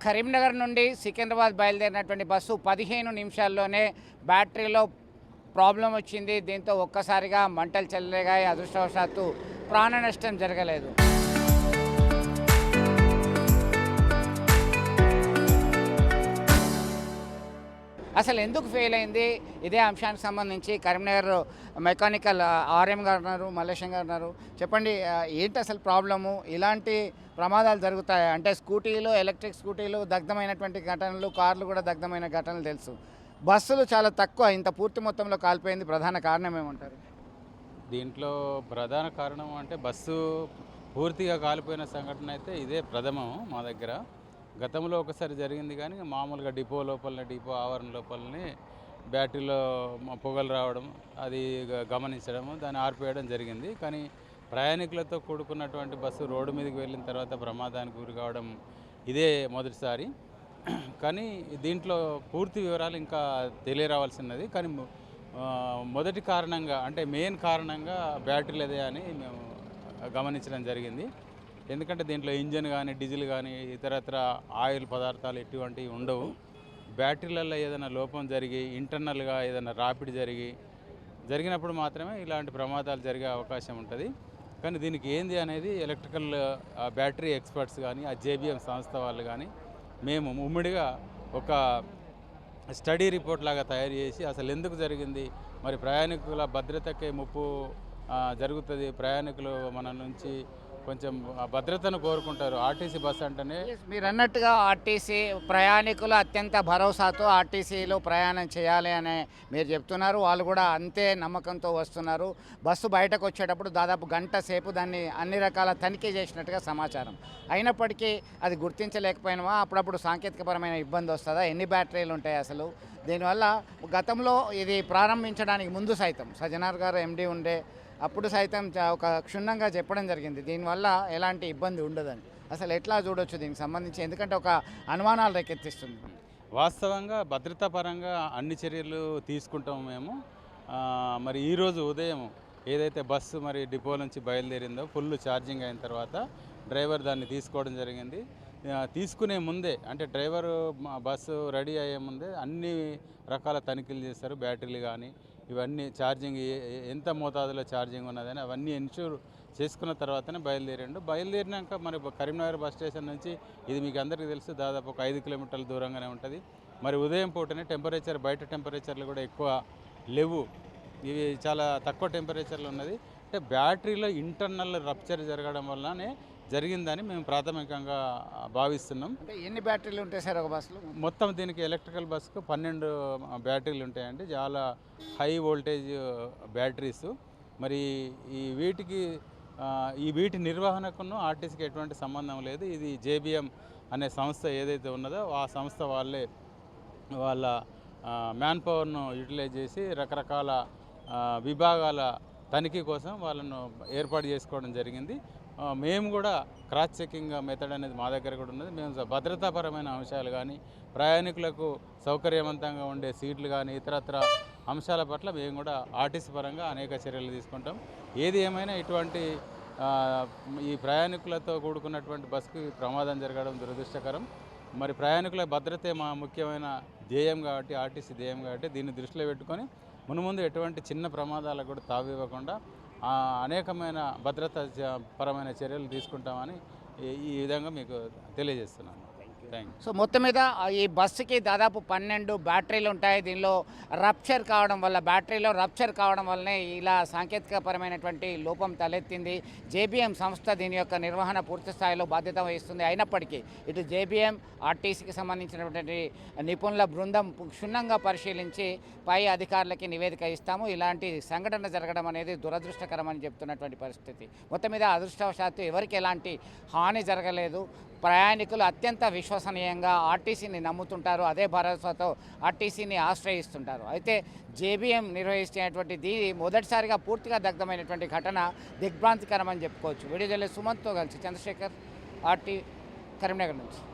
కరీంనగర్ నుండి సికింద్రాబాద్ బయలుదేరినటువంటి బస్సు 15 నిమిషాల్లోనే బ్యాటరీలో ప్రాబ్లం వచ్చింది. దీంతో ఒక్కసారిగా మంటలు చెలరేగాయి. అదృష్టవశాత్తు ప్రాణ నష్టం జరగలేదు. అసలు ఎందుకు ఫెయిల్ అయింది? ఇదే అంశానికి సంబంధించి కరీంనగర్ మెకానికల్ ఆర్ఎం గారు ఉన్నారు, మల్లేశం గారు ఉన్నారు. చెప్పండి, ఏంటి అసలు ప్రాబ్లము? ఇలాంటి ప్రమాదాలు జరుగుతాయి అంటే స్కూటీలు, ఎలక్ట్రిక్ స్కూటీలు దగ్ధమైనటువంటి ఘటనలు, కార్లు కూడా దగ్ధమైన ఘటనలు తెలుసు. బస్సులు చాలా తక్కువ, ఇంత పూర్తి మొత్తంలో కాలిపోయింది. ప్రధాన కారణం ఏమంటారు? దీంట్లో ప్రధాన కారణం అంటే బస్సు పూర్తిగా కాలిపోయిన సంఘటన అయితే ఇదే ప్రథమం మా దగ్గర. గతంలో ఒకసారి జరిగింది, కానీ మామూలుగా డిపో ఆవరణ లోపలనే బ్యాటరీలో పొగలు రావడం, అది గమనించడము, దాన్ని ఆర్పేయడం జరిగింది. కానీ ప్రయాణికులతో కూడుకున్నటువంటి బస్సు రోడ్డు మీదకి వెళ్ళిన తర్వాత ప్రమాదానికి గురి కావడం ఇదే మొదటిసారి. కానీ దీంట్లో పూర్తి వివరాలు ఇంకా తెలియరావాల్సినది. కానీ మొదటి కారణంగా అంటే మెయిన్ కారణంగా బ్యాటరీలదే అని మేము గమనించడం జరిగింది. ఎందుకంటే దీంట్లో ఇంజన్ కానీ, డీజిల్ కానీ, ఇతరత్ర ఆయిల్ పదార్థాలు ఎటువంటివి ఉండవు. బ్యాటరీలలో ఏదైనా లోపం జరిగి, ఇంటర్నల్గా ఏదైనా రాపిడి జరిగినప్పుడు మాత్రమే ఇలాంటి ప్రమాదాలు జరిగే అవకాశం ఉంటుంది. కానీ దీనికి ఏంది అనేది ఎలక్ట్రికల్ బ్యాటరీ ఎక్స్పర్ట్స్ కానీ, ఆ జేబీఎం సంస్థ వాళ్ళు కానీ మేము ఉమ్మడిగా ఒక స్టడీ రిపోర్ట్ లాగా తయారు చేసి అసలు ఎందుకు జరిగింది, మరి ప్రయాణికుల భద్రతకే ముప్పు జరుగుతుంది, ప్రయాణికులు మన నుంచి కొంచెం భద్రతను కోరుకుంటారు. ఆర్టీసీ బస్ అంటేనే మీరు అన్నట్టుగా ఆర్టీసీ ప్రయాణికులు అత్యంత భరోసాతో ఆర్టీసీలో ప్రయాణం చేయాలి అని మీరు చెప్తున్నారు. వాళ్ళు కూడా అంతే నమ్మకంతో వస్తున్నారు. బస్సు బయటకు వచ్చేటప్పుడు దాదాపు గంట సేపు దాన్ని అన్ని రకాల తనిఖీ చేసినట్టుగా సమాచారం. అయినప్పటికీ అది గుర్తించలేకపోయినా అప్పుడప్పుడు సాంకేతికపరమైన ఇబ్బంది వస్తుందా? ఎన్ని బ్యాటరీలు ఉంటాయి అసలు? దీనివల్ల గతంలో ఇది ప్రారంభించడానికి ముందు సైతం సజ్జనార్ గారు ఎండీ ఉండే అప్పుడు సైతం ఒక క్షుణ్ణంగా చెప్పడం జరిగింది, దీనివల్ల ఎలాంటి ఇబ్బంది ఉండదని. అసలు ఎట్లా చూడొచ్చు దీనికి సంబంధించి? ఎందుకంటే ఒక అనుమానాలు రేకెత్తిస్తుంది. వాస్తవంగా భద్రతా పరంగా అన్ని చర్యలు తీసుకుంటాము మేము. మరి ఈరోజు ఉదయం ఏదైతే బస్సు మరి డిపో నుంచి బయలుదేరిందో ఫుల్ ఛార్జింగ్ అయిన తర్వాత డ్రైవర్ దాన్ని తీసుకోవడం జరిగింది. తీసుకునే ముందే అంటే డ్రైవరు బస్సు రెడీ అయ్యే ముందే అన్ని రకాల తనిఖీలు చేస్తారు. బ్యాటరీలు కానీ ఇవన్నీ ఛార్జింగ్ ఎంత మోతాదులో ఛార్జింగ్ ఉన్నదని అవన్నీ ఎన్ష్యూర్ చేసుకున్న తర్వాతనే బయలుదేరినాక మరి కరీంనగర్ బస్ స్టేషన్ నుంచి ఇది మీకు అందరికీ తెలుసు దాదాపు ఒక 5 కిలోమీటర్ల దూరంగానే ఉంటుంది. మరి ఉదయం పూటనే టెంపరేచర్ బయట టెంపరేచర్లు కూడా ఎక్కువ లేవు, ఇవి చాలా తక్కువ టెంపరేచర్లు ఉన్నది. అంటే బ్యాటరీలో ఇంటర్నల్ రప్చర్ జరగడం వల్లనే జరిగిందని మేము ప్రాథమికంగా భావిస్తున్నాం. అంటే ఎన్ని బ్యాటరీలు ఉంటాయి సార్ ఒక బస్సులో? మొత్తం దీనికి ఎలక్ట్రికల్ బస్సుకు 12 బ్యాటరీలు ఉంటాయండి, చాలా హై వోల్టేజ్ బ్యాటరీస్. మరి వీటి నిర్వహణకును ఆర్టీసీకి ఎటువంటి సంబంధం లేదు. ఇది జేబీఎం అనే సంస్థ ఏదైతే ఉన్నదో ఆ సంస్థ వాళ్ళ మ్యాన్ పవర్ను యూటిలైజ్ చేసి రకరకాల విభాగాల తనిఖీ కోసం వాళ్ళను ఏర్పాటు చేసుకోవడం జరిగింది. మేము కూడా క్రాస్ చెకింగ్ మెథడ్ అనేది మా దగ్గర కూడా ఉన్నది. మేము భద్రతాపరమైన అంశాలు కానీ, ప్రయాణికులకు సౌకర్యవంతంగా ఉండే సీట్లు కానీ, ఇతరత్ర అంశాల పట్ల మేము కూడా ఆర్టీసీ పరంగా అనేక చర్యలు తీసుకుంటాం. ఏది ఏమైనా ఇటువంటి ఈ ప్రయాణికులతో కూడుకున్నటువంటి బస్సుకి ప్రమాదం జరగడం దురదృష్టకరం. మరి ప్రయాణికుల భద్రతే మా ముఖ్యమైన ధ్యేయం కాబట్టి, ఆర్టీసీ ధ్యేయం కాబట్టి దీన్ని దృష్టిలో పెట్టుకొని మున్ముందు ఎటువంటి చిన్న ప్రమాదాలకు కూడా తావివ్వకుండా అనేకమైన భద్రతా పరమైన చర్యలు తీసుకుంటామని ఈ విధంగా మీకు తెలియజేస్తున్నాను. సో మొత్తం మీద ఈ బస్సుకి దాదాపు 12 బ్యాటరీలు ఉంటాయి. దీనిలో బ్యాటరీలో రప్చర్ కావడం వల్లనే ఇలా సాంకేతికపరమైనటువంటి లోపం తలెత్తింది. జేబీఎం సంస్థ దీని యొక్క నిర్వహణ పూర్తి స్థాయిలో బాధ్యత వహిస్తుంది. అయినప్పటికీ ఇటు జేబీఎం, ఆర్టీసీకి సంబంధించినటువంటి నిపుణుల బృందం క్షుణ్ణంగా పరిశీలించి పై అధికారులకి నివేదిక ఇస్తాము. ఇలాంటి సంఘటన జరగడం అనేది దురదృష్టకరం అని చెప్తున్నటువంటి పరిస్థితి. మొత్తం మీద అదృష్టవశాత్తు ఎవరికి ఎలాంటి హాని జరగలేదు. ప్రయాణికులు అత్యంత విశ్వసనీయంగా ఆర్టీసీని నమ్ముతుంటారు, అదే భరోసాతో ఆర్టీసీని ఆశ్రయిస్తుంటారు. అయితే జేబీఎం నిర్వహిస్తున్నటువంటి మొదటిసారిగా పూర్తిగా దగ్ధమైనటువంటి ఘటన దిగ్భ్రాంతికరం అని చెప్పుకోవచ్చు. వీడియో జర్నలిస్ట్ సుమంత్తో కలిసి చంద్రశేఖర్, ఆర్టీ, కరీంనగర్ నుంచి.